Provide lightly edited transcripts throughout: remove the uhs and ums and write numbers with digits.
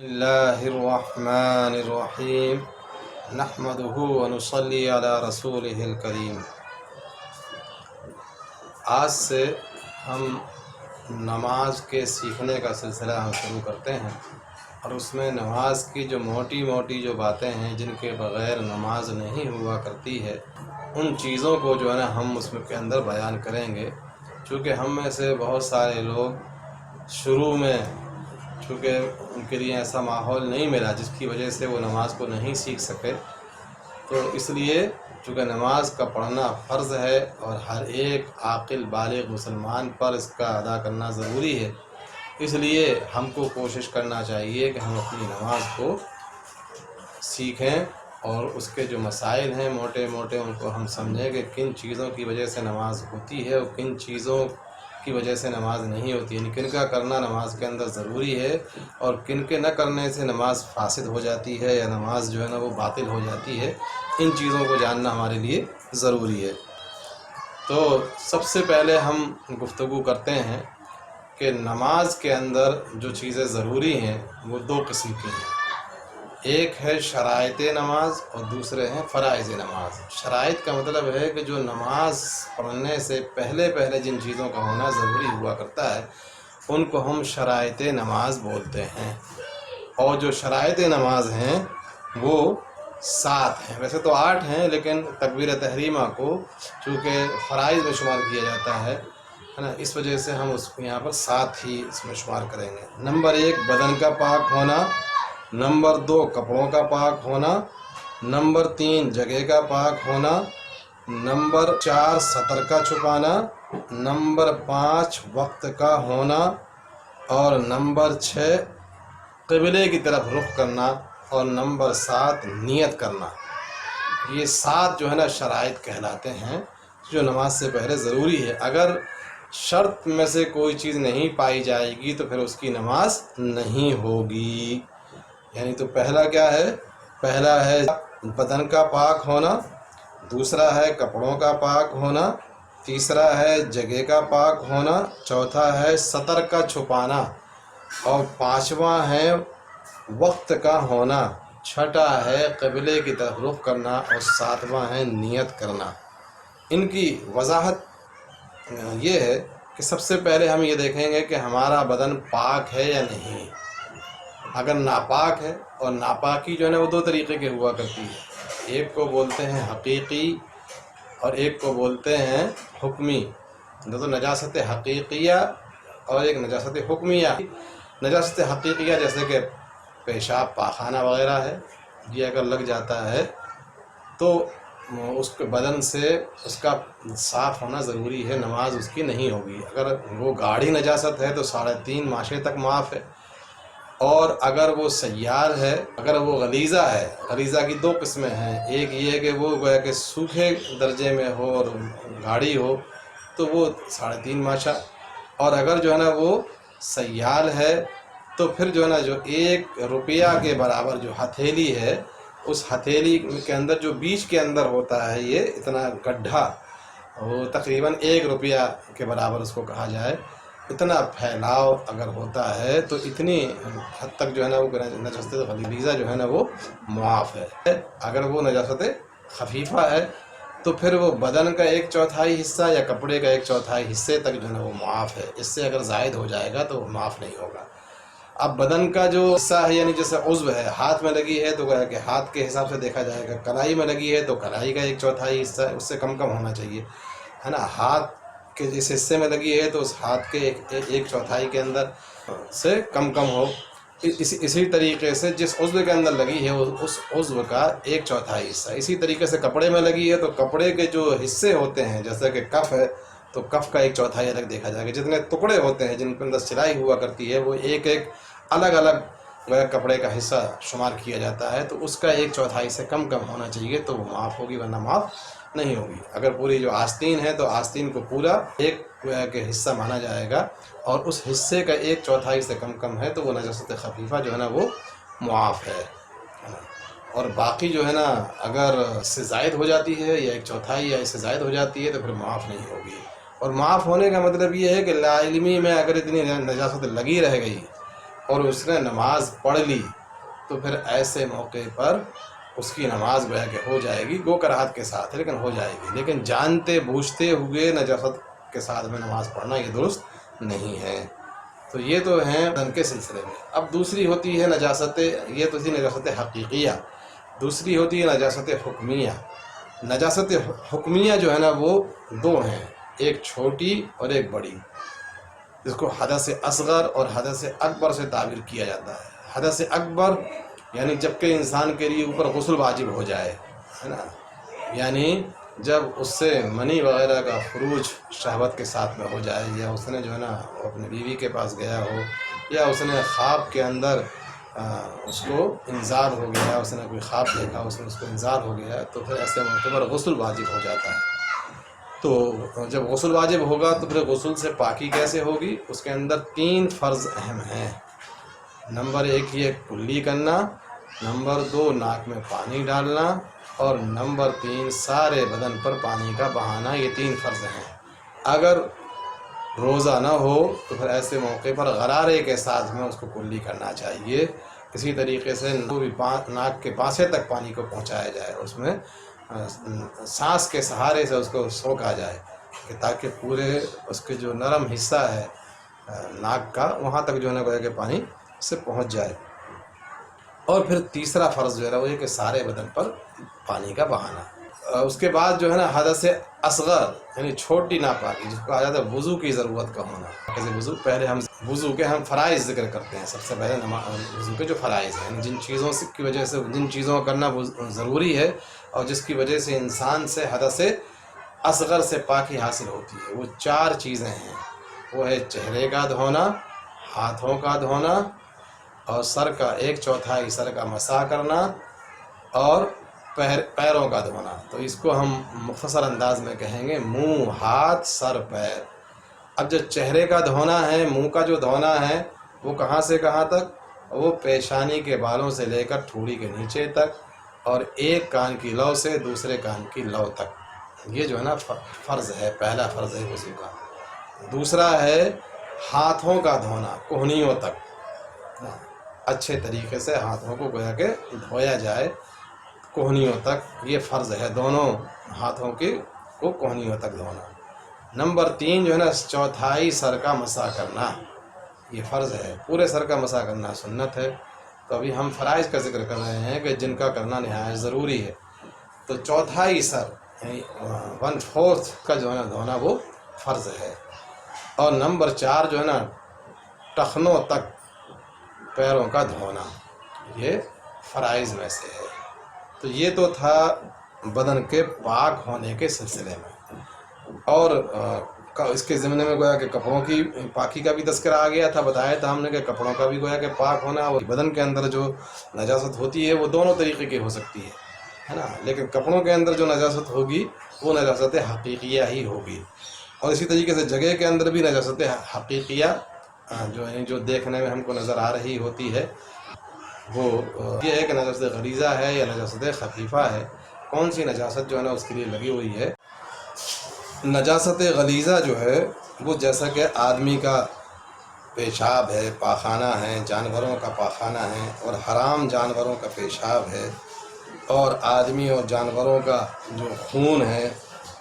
اللہ الرحمن الرحیم نحمدہ ونصلی علی رسولہ الکریم۔ آج سے ہم نماز کے سیکھنے کا سلسلہ ہم شروع کرتے ہیں، اور اس میں نماز کی جو موٹی موٹی جو باتیں ہیں جن کے بغیر نماز نہیں ہوا کرتی ہے، ان چیزوں کو جو ہے نا ہم اس میں کے اندر بیان کریں گے۔ چونکہ ہم میں سے بہت سارے لوگ شروع میں چونکہ ان کے لیے ایسا ماحول نہیں ملا جس کی وجہ سے وہ نماز کو نہیں سیکھ سکے، تو اس لیے چونکہ نماز کا پڑھنا فرض ہے اور ہر ایک عاقل بالغ مسلمان پر اس کا ادا کرنا ضروری ہے، اس لیے ہم کو کوشش کرنا چاہیے کہ ہم اپنی نماز کو سیکھیں اور اس کے جو مسائل ہیں موٹے موٹے ان کو ہم سمجھیں کہ کن چیزوں کی وجہ سے نماز ہوتی ہے اور کن چیزوں کی وجہ سے نماز نہیں ہوتی، یعنی کن کا کرنا نماز کے اندر ضروری ہے اور کن کے نہ کرنے سے نماز فاسد ہو جاتی ہے یا نماز جو ہے نا وہ باطل ہو جاتی ہے۔ ان چیزوں کو جاننا ہمارے لیے ضروری ہے۔ تو سب سے پہلے ہم گفتگو کرتے ہیں کہ نماز کے اندر جو چیزیں ضروری ہیں وہ دو قسم کی ہیں، ایک ہے شرائط نماز اور دوسرے ہیں فرائض نماز۔ شرائط کا مطلب ہے کہ جو نماز پڑھنے سے پہلے جن چیزوں کا ہونا ضروری ہوا کرتا ہے ان کو ہم شرائط نماز بولتے ہیں، اور جو شرائط نماز ہیں وہ 7 ہیں، ویسے تو 8 ہیں لیکن تکبیر تحریمہ کو چونکہ فرائض میں شمار کیا جاتا ہے نا، اس وجہ سے ہم اس کو یہاں پر 7 ہی اس میں شمار کریں گے۔ نمبر 1 بدن کا پاک ہونا، نمبر 2 کپڑوں کا پاک ہونا، نمبر 3 جگہ کا پاک ہونا، نمبر 4 سطر کا چھپانا، نمبر 5 وقت کا ہونا، اور نمبر 6 قبلے کی طرف رخ کرنا، اور نمبر 7 نیت کرنا۔ یہ 7 جو ہے نا شرائط کہلاتے ہیں جو نماز سے پہلے ضروری ہے۔ اگر شرط میں سے کوئی چیز نہیں پائی جائے گی تو پھر اس کی نماز نہیں ہوگی۔ یعنی تو پہلا کیا ہے؟ پہلا ہے بدن کا پاک ہونا، دوسرا ہے کپڑوں کا پاک ہونا، تیسرا ہے جگہ کا پاک ہونا، چوتھا ہے سطر کا چھپانا، اور 5واں ہے وقت کا ہونا، چھٹا ہے قبلے کی طرف رخ کرنا، اور 7واں ہے نیت کرنا۔ ان کی وضاحت یہ ہے کہ سب سے پہلے ہم یہ دیکھیں گے کہ ہمارا بدن پاک ہے یا نہیں۔ اگر ناپاک ہے، اور ناپاکی جو ہے نا وہ 2 طریقے کے ہوا کرتی ہے، ایک کو بولتے ہیں حقیقی اور ایک کو بولتے ہیں حکمی۔ تو نجاست حقیقیہ اور ایک نجاست حکمیہ۔ نجاست حقیقیہ جیسے کہ پیشاب پاخانہ وغیرہ ہے، یہ اگر لگ جاتا ہے تو اس کے بدن سے اس کا صاف ہونا ضروری ہے، نماز اس کی نہیں ہوگی۔ اگر وہ گاڑھی نجاست ہے تو 3.5 ماشے تک معاف ہے، اور اگر وہ سیال ہے، اگر وہ غلیظہ ہے، غلیظہ کی 2 قسمیں ہیں، ایک یہ کہ وہ گویا کہ سوکھے درجے میں ہو اور گاڑھی ہو تو وہ 3.5 ماشا، اور اگر جو ہے نا وہ سیال ہے تو پھر جو ہے نا جو 1 روپیہ کے برابر جو ہتھیلی ہے، اس ہتھیلی کے اندر جو بیچ کے اندر ہوتا ہے یہ اتنا گڈھا، وہ تقریباً 1 روپیہ کے برابر اس کو کہا جائے، اتنا پھیلاؤ اگر ہوتا ہے تو اتنی حد تک جو ہے نا وہ نجاست غلیظہ جو ہے نا وہ معاف ہے۔ اگر وہ نجاست خفیفہ ہے تو پھر وہ بدن کا 1/4 حصہ یا کپڑے کا 1/4 حصے تک جو ہے نا وہ معاف ہے، اس سے اگر زائد ہو جائے گا تو وہ معاف نہیں ہوگا۔ اب بدن کا جو حصہ ہے، یعنی جیسے عضو ہے، ہاتھ میں لگی ہے تو گویا کہ ہاتھ کے حساب سے دیکھا جائے گا، کلائی میں لگی ہے تو کلائی کا 1/4 حصہ ہے، اس سے کم ہونا چاہیے، ہے نا۔ ہاتھ کہ جس حصے میں لگی ہے تو اس ہاتھ کے 1/4 کے اندر سے کم ہو، اسی طریقے سے جس عضو کے اندر لگی ہے اس عضو کا 1/4 حصہ۔ اسی طریقے سے کپڑے میں لگی ہے تو کپڑے کے جو حصے ہوتے ہیں، جیسے کہ کف ہے تو کف کا 1/4 الگ دیکھا جائے گا، جتنے ٹکڑے ہوتے ہیں جن کے اندر سلائی ہوا کرتی ہے وہ ایک الگ کپڑے کا حصہ شمار کیا جاتا ہے، تو اس کا 1/4 سے کم ہونا چاہیے تو وہ معاف ہوگی، ورنہ معاف نہیں ہوگی۔ اگر پوری جو آستین ہے تو آستین کو پورا ایک حصہ مانا جائے گا، اور اس حصے کا 1/4 سے کم ہے تو وہ نجاست خفیفہ جو ہے نا وہ معاف ہے۔ اور باقی جو ہے نا اگر سے زائد ہو جاتی ہے یا 1/4 یا اس سے زائد ہو جاتی ہے تو پھر معاف نہیں ہوگی۔ اور معاف ہونے کا مطلب یہ ہے کہ لا علمی میں اگر اتنی نجاست لگی رہ گئی اور اس نے نماز پڑھ لی تو پھر ایسے موقع پر اس کی نماز گویا کہ ہو جائے گی، گو کراہت کے ساتھ لیکن ہو جائے گی، لیکن جانتے بوجھتے ہوئے نجاست کے ساتھ میں نماز پڑھنا یہ درست نہیں ہے۔ تو یہ تو ہیں بدن کے سلسلے میں۔ اب دوسری ہوتی ہے نجاست، یہ تو تھی نجاست حقیقیہ، دوسری ہوتی ہے نجاست حکمیہ۔ نجاست حکمیہ جو ہے نا وہ دو ہیں، ایک چھوٹی اور ایک بڑی، جس کو حدث اصغر اور حدث اکبر سے تعبیر کیا جاتا ہے۔ حدث اکبر یعنی جب کہ انسان کے لیے اوپر غسل واجب ہو جائے، ہے نا، یعنی جب اس سے منی وغیرہ کا خروج شہوت کے ساتھ میں ہو جائے، یا اس نے جو ہے نا اپنی بیوی کے پاس گیا ہو، یا اس نے خواب کے اندر اس کو انذار ہو گیا، اس نے کوئی خواب دیکھا، اس میں اس کو انذار ہو گیا، تو پھر ایسے موقع پر غسل واجب ہو جاتا ہے۔ تو جب غسل واجب ہوگا تو پھر غسل سے پاکی کیسے ہوگی؟ اس کے اندر 3 فرض اہم ہیں۔ نمبر 1 یہ کلی کرنا، نمبر 2 ناک میں پانی ڈالنا، اور نمبر 3 سارے بدن پر پانی کا بہانا۔ یہ 3 فرض ہیں۔ اگر روزہ نہ ہو تو پھر ایسے موقع پر غرارے کے ساتھ میں اس کو کلی کرنا چاہیے، اسی طریقے سے ناک کے پاسے تک پانی کو پہنچایا جائے، اس میں سانس کے سہارے سے اس کو سوکھا جائے، کہ تاکہ پورے اس کے جو نرم حصہ ہے ناک کا وہاں تک جو ہے نا گویا کہ پانی سے پہنچ جائے۔ اور پھر تیسرا فرض جو ہے نا وہ یہ کہ سارے بدن پر پانی کا بہانا۔ اس کے بعد جو ہے نا حدث اصغر یعنی چھوٹی ناپاکی، جس کو کہا جاتا ہے وضو کی ضرورت کا ہونا۔ جیسے وضو، پہلے ہم وضو کے فرائض ذکر کرتے ہیں، سب سے پہلے وضو کے جو فرائض ہیں، جن چیزوں کی وجہ سے، جن چیزوں کا کرنا ضروری ہے اور جس کی وجہ سے انسان سے حدث اصغر سے پاکی حاصل ہوتی ہے، وہ 4 چیزیں ہیں۔ وہ ہے چہرے کا دھونا، ہاتھوں کا دھونا، اور سر کا 1/4 سر کا مسح کرنا، اور پیروں کا دھونا۔ تو اس کو ہم مختصر انداز میں کہیں گے منہ، ہاتھ، سر، پیر۔ اب جو چہرے کا دھونا ہے، منہ کا جو دھونا ہے، وہ کہاں سے کہاں تک؟ وہ پیشانی کے بالوں سے لے کر ٹھوڑی کے نیچے تک، اور ایک کان کی لو سے دوسرے کان کی لو تک۔ یہ جو ہے نا فرض ہے، پہلا فرض ہے وضو کا۔ دوسرا ہے ہاتھوں کا دھونا، کوہنیوں تک، اچھے طریقے سے ہاتھوں کو گویا کہ دھویا جائے کوہنیوں تک، یہ فرض ہے، دونوں ہاتھوں کے کو کوہنیوں تک دھونا۔ نمبر 3 جو ہے نا 1/4 سر کا مسح کرنا، یہ فرض ہے، پورے سر کا مسح کرنا سنت ہے۔ تو ابھی ہم فرائض کا ذکر کر رہے ہیں کہ جن کا کرنا نہایت ضروری ہے۔ تو 1/4 سر یعنی 1/4 کا جو ہے نا دھونا وہ فرض ہے۔ اور نمبر 4 جو ہے نا ٹخنوں تک پیروں کا دھونا، یہ فرائض میں سے ہے۔ تو یہ تو تھا بدن کے پاک ہونے کے سلسلے میں، اور اس کے ضمن میں گویا کہ کپڑوں کی پاکی کا بھی تذکرہ آ گیا تھا، بتایا تھا ہم نے کہ کپڑوں کا بھی گویا کہ پاک ہونا، اور بدن کے اندر جو نجاست ہوتی ہے وہ دونوں طریقے کی ہو سکتی ہے نا، لیکن کپڑوں کے اندر جو نجاست ہوگی وہ نجاست حقیقیہ ہی ہوگی۔ اور اسی طریقے سے جگہ کے اندر بھی نجاست حقیقیہ جو دیکھنے میں ہم کو نظر آ رہی ہوتی ہے، وہ یہ ہے کہ نجاست غلیظہ ہے یا نجاست خفیفہ ہے۔ کون سی نجاست جو ہے نا اس کے لیے لگی ہوئی ہے؟ نجاست غلیظہ جو ہے وہ جیسا کہ آدمی کا پیشاب ہے، پاخانہ ہے، جانوروں کا پاخانہ ہے، اور حرام جانوروں کا پیشاب ہے، اور آدمی اور جانوروں کا جو خون ہے،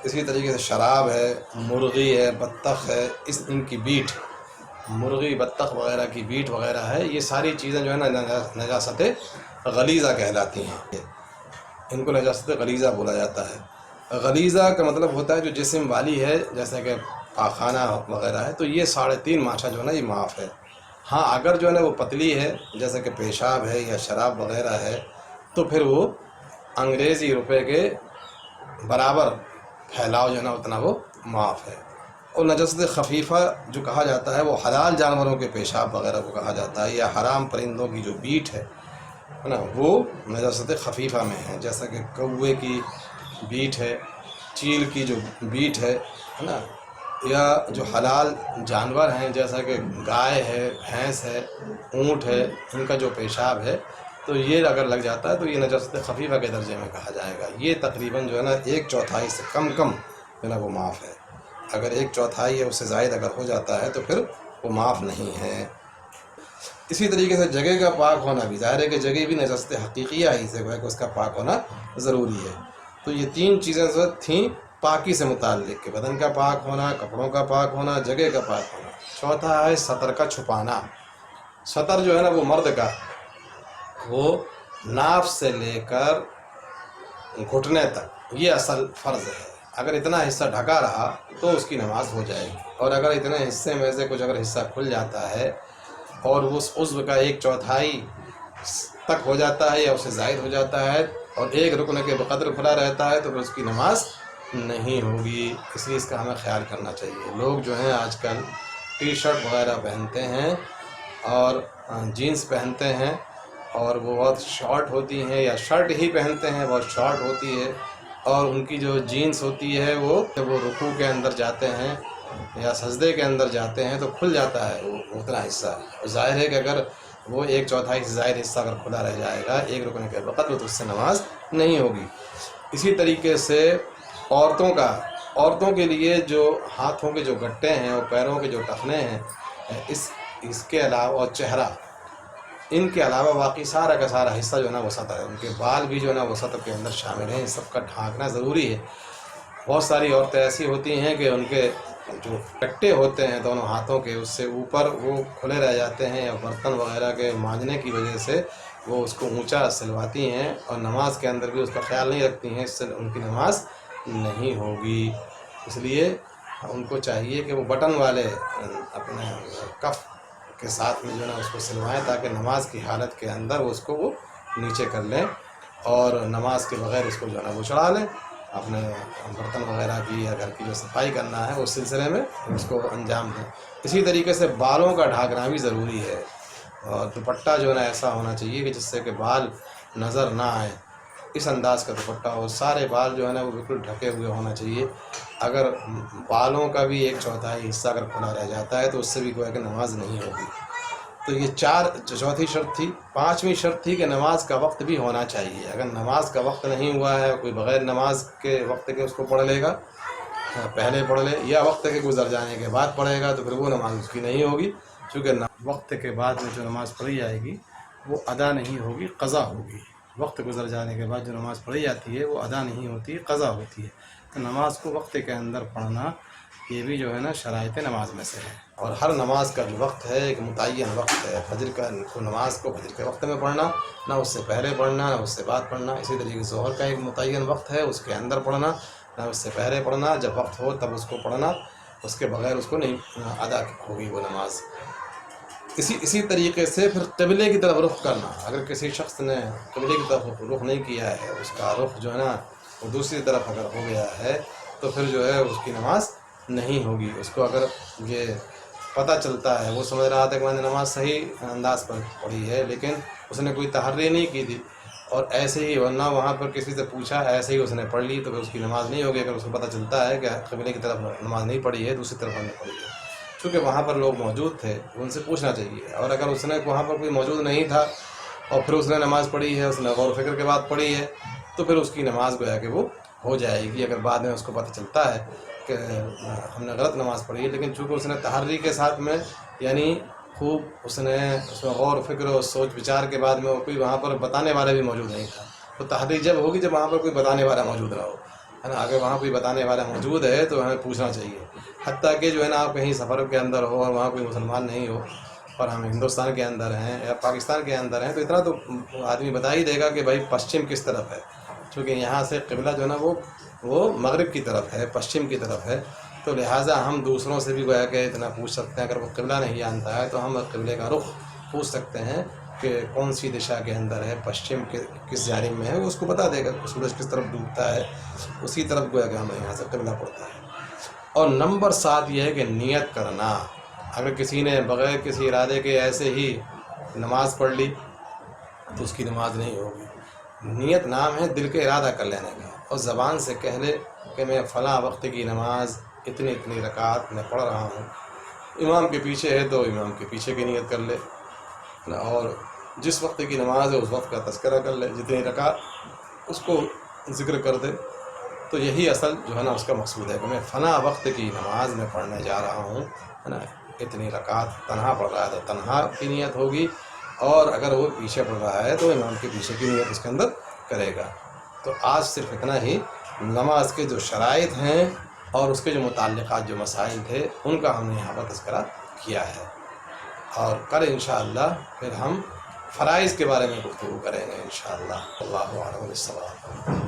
اسی طریقے سے شراب ہے، مرغی ہے، بطخ ہے، ان کی بیٹ، مرغی، بطخ وغیرہ کی بیٹ وغیرہ ہے، یہ ساری چیزیں جو ہے نا نجاست غلیظہ کہلاتی ہیں، ان کو نجاست غلیظہ بولا جاتا ہے۔ غلیظہ کا مطلب ہوتا ہے جو جسم والی ہے، جیسا کہ پاخانہ وغیرہ ہے، تو یہ 3.5 ماشا جو ہے نا یہ معاف ہے۔ ہاں اگر جو ہے نا وہ پتلی ہے، جیسا کہ پیشاب ہے یا شراب وغیرہ ہے، تو پھر وہ انگریزی روپے کے برابر پھیلاؤ جو ہے نا اتنا وہ معاف ہے۔ اور نجاست خفیفہ جو کہا جاتا ہے وہ حلال جانوروں کے پیشاب وغیرہ کو کہا جاتا ہے، یا حرام پرندوں کی جو بیٹ ہے نا وہ نجاست خفیفہ میں ہے، جیسا کہ کوے کی بیٹ ہے، چیل کی جو بیٹ ہے نا، یا جو حلال جانور ہیں جیسا کہ گائے ہے، بھینس ہے، اونٹ ہے، ان کا جو پیشاب ہے، تو یہ اگر لگ جاتا ہے تو یہ نجاست خفیفہ کے درجے میں کہا جائے گا۔ یہ تقریباً جو ہے نا 1/4 سے کم جو ہے وہ معاف ہے۔ اگر 1/4 یا اس سے زائد اگر ہو جاتا ہے تو پھر وہ معاف نہیں ہے۔ اسی طریقے سے جگہ کا پاک ہونا بھی، ظاہر ہے کہ جگہ بھی نجاست حقیقیہ ہی سے کہ اس کا پاک ہونا ضروری ہے۔ تو یہ 3 چیزیں ضرورت تھیں پاکی سے متعلق، کہ بدن کا پاک ہونا، کپڑوں کا پاک ہونا، جگہ کا پاک ہونا۔ چوتھا ہے سطر کا چھپانا۔ سطر جو ہے نا وہ مرد کا، وہ ناف سے لے کر گھٹنے تک یہ اصل فرض ہے۔ اگر اتنا حصہ ڈھکا رہا تو اس کی نماز ہو جائے گی، اور اگر اتنے حصے میں سے کچھ اگر حصہ کھل جاتا ہے اور اس عضو کا 1/4 تک ہو جاتا ہے یا اسے زائد ہو جاتا ہے اور ایک رکن کے بقدر کھلا رہتا ہے تو پھر اس کی نماز نہیں ہوگی۔ اس لیے اس کا ہمیں خیال کرنا چاہیے۔ لوگ جو ہیں آج کل ٹی شرٹ وغیرہ پہنتے ہیں اور جینس پہنتے ہیں، اور وہ بہت شارٹ ہوتی ہیں، یا شرٹ ہی پہنتے ہیں بہت شارٹ ہوتی ہے، اور ان کی جو جینس ہوتی ہے وہ رکوع کے اندر جاتے ہیں یا سجدے کے اندر جاتے ہیں تو کھل جاتا ہے وہ اتنا حصہ۔ ظاہر ہے کہ اگر وہ 1/4 سے زائد حصہ اگر کھلا رہ جائے گا ایک رکن کے وقت تو اس سے نماز نہیں ہوگی۔ اسی طریقے سے عورتوں کے لیے جو ہاتھوں کے جو گٹے ہیں اور پیروں کے جو ٹخنے ہیں، اس کے علاوہ، اور چہرہ، ان کے علاوہ باقی سارا کا سارا حصہ جو ہے نا وہ سطر ہے۔ ان کے بال بھی جو ہے نا وہ سطر کے اندر شامل ہیں۔ ان سب کا ڈھانکنا ضروری ہے۔ بہت ساری عورتیں ایسی ہوتی ہیں کہ ان کے جو کٹے ہوتے ہیں دونوں ہاتھوں کے، اس سے اوپر وہ کھلے رہ جاتے ہیں، اور برتن وغیرہ کے مانجنے کی وجہ سے وہ اس کو اونچا سلواتی ہیں اور نماز کے اندر بھی اس کا خیال نہیں رکھتی ہیں، اس سے ان کی نماز نہیں ہوگی۔ اس لیے ان کو چاہیے کہ وہ بٹن والے اپنے کف کے ساتھ میں جو ہے نا اس کو سلوائیں، تاکہ نماز کی حالت کے اندر اس کو وہ نیچے کر لیں اور نماز کے بغیر اس کو جو ہے نا وہ چڑھا لیں، اپنے برتن وغیرہ کی یا گھر کی جو صفائی کرنا ہے اس سلسلے میں اس کو انجام دیں۔ اسی طریقے سے بالوں کا ڈھانکنا بھی ضروری ہے، اور دوپٹہ جو ہے نا ایسا ہونا چاہیے کہ جس سے کہ بال نظر نہ آئیں، اس انداز کا دوپٹہ ہو۔ سارے بال جو ہے نا وہ بالکل ڈھکے ہوئے ہونا چاہیے۔ اگر بالوں کا بھی 1/4 حصہ اگر کھلا رہ جاتا ہے تو اس سے بھی گویا کہ نماز نہیں ہوگی۔ تو یہ چوتھی شرط تھی۔ 5ویں شرط تھی کہ نماز کا وقت بھی ہونا چاہیے۔ اگر نماز کا وقت نہیں ہوا ہے، کوئی بغیر نماز کے وقت کے اس کو پڑھ لے گا، پہلے پڑھ لے یا وقت کے گزر جانے کے بعد پڑھے گا، تو پھر وہ نماز اس کی نہیں ہوگی، چونکہ وقت کے بعد میں جو نماز پڑھی جائے گی وہ ادا نہیں ہوگی، قضا ہوگی۔ وقت گزر جانے کے بعد جو نماز پڑھی جاتی ہے وہ ادا نہیں ہوتی، قضا ہوتی ہے۔ تو نماز کو وقت کے اندر پڑھنا یہ بھی جو ہے نا شرائط نماز میں سے ہے۔ اور ہر نماز کا جو وقت ہے ایک متعین وقت ہے۔ فجر کا نماز کو فجر کے وقت میں پڑھنا، نہ اس سے پہلے پڑھنا نہ اس سے بعد پڑھنا۔ اسی طریقے سے ظہر کا ایک متعین وقت ہے، اس کے اندر پڑھنا، نہ اس سے پہلے پڑھنا، جب وقت ہو تب اس کو پڑھنا، اس کے بغیر اس کو نہیں ادا ہوگی وہ نماز۔ اسی طریقے سے پھر قبلے کی طرف رخ کرنا۔ اگر کسی شخص نے قبلے کی طرف رخ نہیں کیا ہے، اس کا رخ جو ہے نا وہ دوسری طرف اگر ہو گیا ہے تو پھر جو ہے اس کی نماز نہیں ہوگی۔ اس کو اگر یہ پتہ چلتا ہے، وہ سمجھ رہا تھا کہ میں نے نماز صحیح انداز پر پڑھی ہے، لیکن اس نے کوئی تحری نہیں کی تھی اور ایسے ہی ورنہ وہاں پر کسی سے پوچھا ایسے ہی اس نے پڑھ لی، تو پھر اس کی نماز نہیں ہوگی۔ اگر اس کو پتہ چلتا ہے کہ قبلے کی طرف نماز نہیں پڑھی ہے، دوسری طرف نے پڑھی ہے، چونکہ وہاں پر لوگ موجود تھے، ان سے پوچھنا چاہیے۔ اور اگر اس نے وہاں پر کوئی موجود نہیں تھا اور پھر اس نے نماز پڑھی ہے، اس نے غور و فکر کے بعد پڑھی ہے، تو پھر اس کی نماز گویا کہ وہ ہو جائے گی۔ اگر بعد میں اس کو پتہ چلتا ہے کہ ہم نے غلط نماز پڑھی ہے، لیکن چونکہ اس نے تحری کے ساتھ میں یعنی خوب اس میں غور و فکر اور سوچ وچار کے بعد میں کوئی وہاں پر بتانے والا بھی موجود نہیں تھا، تو تحری جب ہوگی جب وہاں پر کوئی بتانے والا موجود رہا ہو، ہے نا۔ اگر وہاں کوئی بتانے والا موجود ہے تو ہمیں پوچھنا چاہیے، حتیٰ کہ جو ہے نا آپ کہیں سفر کے اندر ہو اور وہاں کوئی مسلمان نہیں ہو اور ہم ہندوستان کے اندر ہیں یا پاکستان کے اندر ہیں، تو اتنا تو آدمی بتا ہی دے گا کہ بھائی پشچم کس طرف ہے، چونکہ یہاں سے قبلہ جو ہے نا وہ مغرب کی طرف ہے، پشچم کی طرف ہے، تو لہٰذا ہم دوسروں سے بھی گویا کہ اتنا پوچھ سکتے ہیں۔ اگر وہ قبلہ نہیں جانتا ہے تو ہم قبلے کا رخ پوچھ سکتے ہیں کہ کون سی دشا کے اندر ہے، پشچم کے کس جانب میں ہے، وہ اس کو بتا دے گا کہ سورج کس طرف ڈوبتا ہے، اسی طرف گویا کہ ہمیں یہاں سے قبلہ پڑتا ہے۔ اور نمبر 7 یہ ہے کہ نیت کرنا۔ اگر کسی نے بغیر کسی ارادے کے ایسے ہی نماز پڑھ لی تو اس کی نماز نہیں ہوگی۔ نیت نام ہے دل کے ارادہ کر لینے کا، اور زبان سے کہہ لے کہ میں فلاں وقت کی نماز اتنی رکعات میں پڑھ رہا ہوں۔ امام کے پیچھے ہے تو امام کے پیچھے کی نیت کر لے، اور جس وقت کی نماز ہے اس وقت کا تذکرہ کر لے، جتنی رکعت اس کو ذکر کر دے۔ تو یہی اصل جو ہے نا اس کا مقصود ہے کہ میں فلاں وقت کی نماز میں پڑھنے جا رہا ہوں، ہے نا۔ اتنی رکعت تنہا پڑھ رہا ہے تو تنہا کی نیت ہوگی، اور اگر وہ پیچھے پڑھ رہا ہے تو امام کے پیچھے کی نیت اس کے اندر کرے گا۔ تو آج صرف اتنا ہی، نماز کے جو شرائط ہیں اور اس کے جو متعلقات جو مسائل تھے ان کا ہم نے یہاں پر تذکرہ کیا ہے، اور کل انشاءاللہ پھر ہم فرائض کے بارے میں گفتگو کریں گے انشاءاللہ۔ اللہ اعلم بالصواب۔